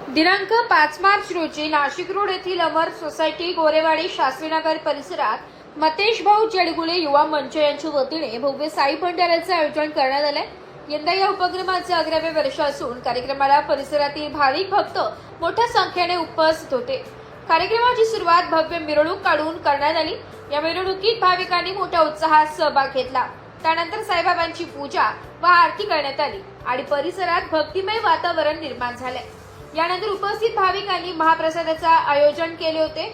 दिनांक 5 मार्च रोजी नाशिक रोड येथील अमर सोसायटी गोरेवाडी शास्त्रीनगर परिसरात मतेश भाऊ जडगुले युवा मंच यांच्या वतीने भव्य साई भंडाऱ्याचे आयोजन करण्यात आले। यंदा या उपक्रमाचे 11वे वर्ष असून कार्यक्रमाला परिसरातील भाविक भक्त मोठ्या संख्येने उपस्थित होते। कार्यक्रमाची सुरुवात भव्य मिरवणूक काढून करण्यात आली। या मिरवणुकीत भाविकांनी मोठ्या उत्साहात सहभाग घेतला। त्यानंतर साईबाबांची पूजा व आरती करण्यात आली आणि परिसरात भक्तिमय वातावरण निर्माण झाले। यानंतर उपस्थित भाविकांनी महाप्रसादाचे आयोजन केले होते।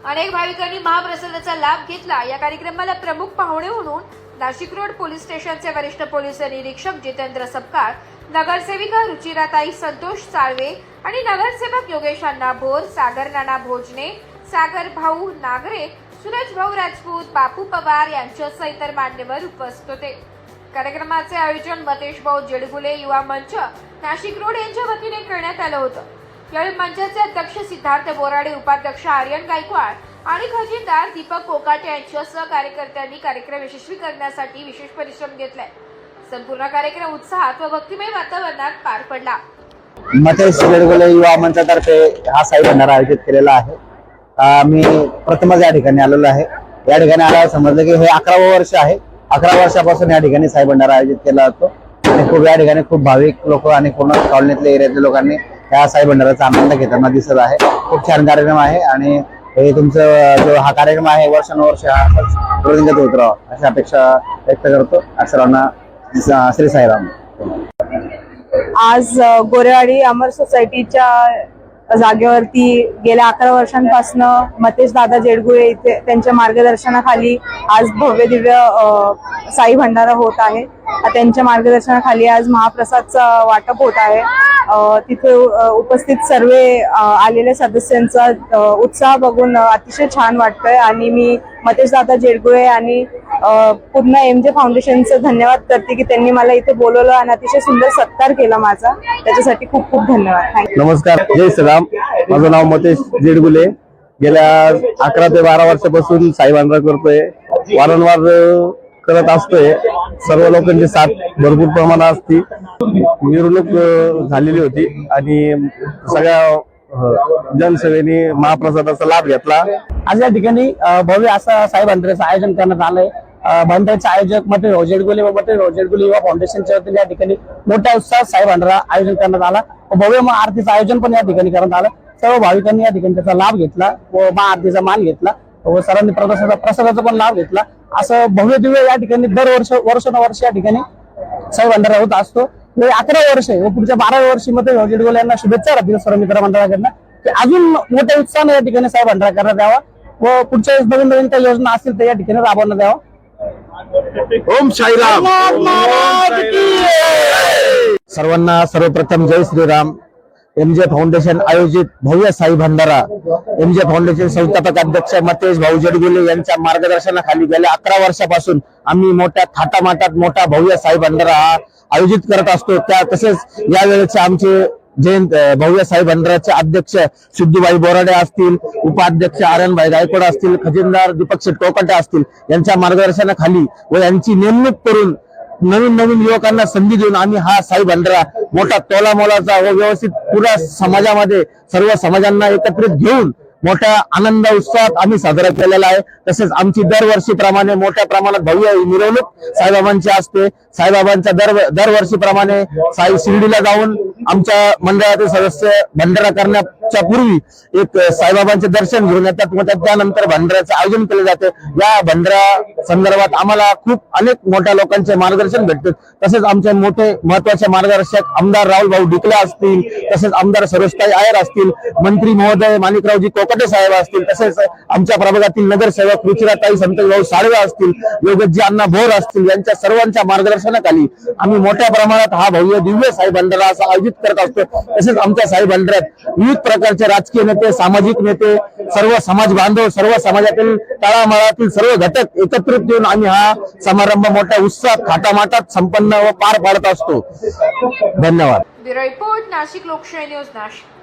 अनेक भाविकांनी महाप्रसादाचा लाभ घेतला। या कार्यक्रमाला प्रमुख पाहुणे म्हणून नाशिक रोड पोलीस स्टेशनचे वरिष्ठ पोलीस निरीक्षक जितेंद्र सपकाळ, नगरसेविका रुचिराताई संतोष साळवे आणि नगरसेवक योगेश अण्णा भोर, सागर नाना भोजने, सागर भाऊ नागरे, सूरज भाऊ राजपूत, बापू पवार यांच्यासह इतर मान्यवर उपस्थित होते। कार्यक्रमाचे आयोजन मतेश भाऊ जडगुले युवा मंच नाशिक रोड यांच्या वतीने करण्यात आलं होतं। यावेळी मंचाचे अध्यक्ष सिद्धार्थ बोराडे, उपाध्यक्ष आर्यन गायकवाड आणि खजिनदार दीपक कोकाटे यांच्यासह कार्यकर्त्यांनी कार्यक्रम यशस्वी करण्यासाठी विशेष परिश्रम घेतलाय। संपूर्ण कार्यक्रम उत्साहात व भक्तिमय वातावरणात पार पडला। मतेश जडगुले युवा मंचातर्फे हा साई भंडारा आयोजित केलेला आहे। मी प्रथमच या ठिकाणी आलेलो आहे। या ठिकाणी आल्यावर समजलं की हे 11वे वर्ष आहे। 11 वर्षापासून या ठिकाणी साई भंडारा आयोजित केला जातो आणि खूप या ठिकाणी खूप भाविक लोक आणि पूर्ण कॉलनीतल्या एरियातल्या लोकांनी या साई भंडाराचा आनंद घेताना दिसत आहे। खूप छान कार्यक्रम आहे आणि हे तुमचं जो हा कार्यक्रम आहे वर्षानुवर्ष असाच प्रगतीत होत राहावा अशी अपेक्षा व्यक्त करतो। सर्वांना श्री साईराम। आज गोरेवाडी अमर सोसायटीच्या जागेवरती गेल्या 11 वर्षांपासून मतेश दादा जडगुळे इथे त्यांच्या मार्गदर्शनाखाली आज भव्य दिव्य साई भंडारा होत आहे। त्यांच्या मार्गदर्शनाखाली आज महाप्रसादचं वाटप होत आहे। तिथे उपस्थित सर्व आलेल्या सदस्यांचा उत्साह बघून अतिशय छान वाटतंय आणि मी मतेश दादा जडगुळे आणि पूर्ण MJ फाउंडेशनचं धन्यवाद करते की त्यांनी मला इथे बोलवलं आणि अतिशय सुंदर सत्कार केला माझा। त्याच्यासाठी खूप खूप धन्यवाद। नमस्कार, जय श्रीराम। माझं नाव मतेश जडगुले। गेल्या 11 ते 12 वर्षापासून साई भंडारा करतोय। वारंवार करत असतोय। सर्व लोकांची साथ भरपूर प्रमाणात असते। मिरवणूक झालेली होती आणि सगळ्या जनसेवेने महाप्रसादाचा लाभ घेतला। आज या ठिकाणी भव्य असा साई भंडाऱ्याचं आयोजन करण्यात आलंय। भंडाऱ्याचे आयोजक मतेश भाऊ जडगुले व मतेश भाऊ जडगुले युवा फाउंडेशनच्या वतीने या ठिकाणी मोठ्या उत्साहात साई भंडारा आयोजन करण्यात आला। भव्य आरतीचं आयोजन पण या ठिकाणी करण्यात आलं। सर्व भाविकांनी या ठिकाणी त्याचा लाभ घेतला व महाआरतीचा मान घेतला व सर्वांनी प्रसादाचा पण लाभ घेतला। असं भव्य दिव्य या ठिकाणी वर्षानुवर्ष या ठिकाणी साई भंडारा होत असतो। 11 वर्ष व पुढच्या 12 वर्षी मतेश भाऊ जडगुले यांना शुभेच्छा राहतील सर्व मित्र मंडळाकडनं की अजून मोठ्या उत्साहाने या ठिकाणी साई भंडारा करण्यात यावा व पुढच्या नवीन काही योजना असतील तर या ठिकाणी राबवण्यात यावा। ओम साईराम। सर्वांना सर्वप्रथम जय श्रीराम। MJ फाउंडेशन आयोजित भव्य साई भंडारा MJ फाउंडेशन संस्थापक अध्यक्ष मतेश भाऊ जडगुले यांच्या मार्गदर्शनाखाली गेल्या 11 वर्षापासून आम्ही मोठ्या थाटामाटात मोठा भव्य साई भंडारा हा आयोजित करत असतो। त्या तसेच यावेळेचे आमचे भव्य साई भंडाराचे अध्यक्ष सिद्धूबाई बोराडे असतील, उपाध्यक्ष आर्यनभाई गायकवाड असतील, खजिनदार दीपक कोकाटे असतील यांच्या मार्गदर्शनाखाली व यांची नेमणूक करून नवीन युवकांना संधी देऊन आम्ही हा साई भंडारा मोठा तोलामोलाचा व व्यवस्थित पुऱ्या समाजामध्ये सर्व समाजांना एकत्रित घेऊन मोठ्या आनंद उत्साहात आम्ही साजरा केलेला आहे। तसेच आमची दरवर्षीप्रमाणे मोठ्या प्रमाणात भव्य मिरवणूक साईबाबांची असते। साईबाबांच्या दरवर्षीप्रमाणे साई शिर्डीला जाऊन आमच्या मंडळातील सदस्य भंडारा करण्याच्या पूर्वी एक साईबाबांचे दर्शन घेऊन येतात व त्यानंतर भंडाऱ्याचे आयोजन केले जाते। या भंडारा संदर्भात आम्हाला खूप अनेक मोठ्या लोकांचे मार्गदर्शन भेटते। तसेच आमचे मोठे महत्वाचे मार्गदर्शक आमदार राहुल भाऊ डिकले असतील, तसेच आमदार सरोजताई आयर असतील, मंत्री महोदय माणिकरावजी कोकाटे साहेब असतील, तसेच आमच्या प्रभागातील नगरसेवक रुचिराताई संतोष भाऊ साळवे असतील, योगेशजी अण्णा भोर असतील यांच्या सर्वांच्या मार्गदर्शनाखाली आम्ही मोठ्या प्रमाणात हा भव्य दिव्य साई भंडारा असा आयोजित करत असतो। तसेच आमच्या साई भंडाऱ्यात विविध प्रकारचे राजकीय नेते, सामाजिक नेते, सर्व समाज बांधव, सर्व समाजातील तळामाळातील सर्व घटक एकत्रित येऊन आम्ही हा समारंभ मोठ्या उत्साहात थाटामाटात संपन्न व पार पाडत असतो। धन्यवाद। ब्युरो रिपोर्ट, नाशिक लोकशाही न्यूज, नाशिक।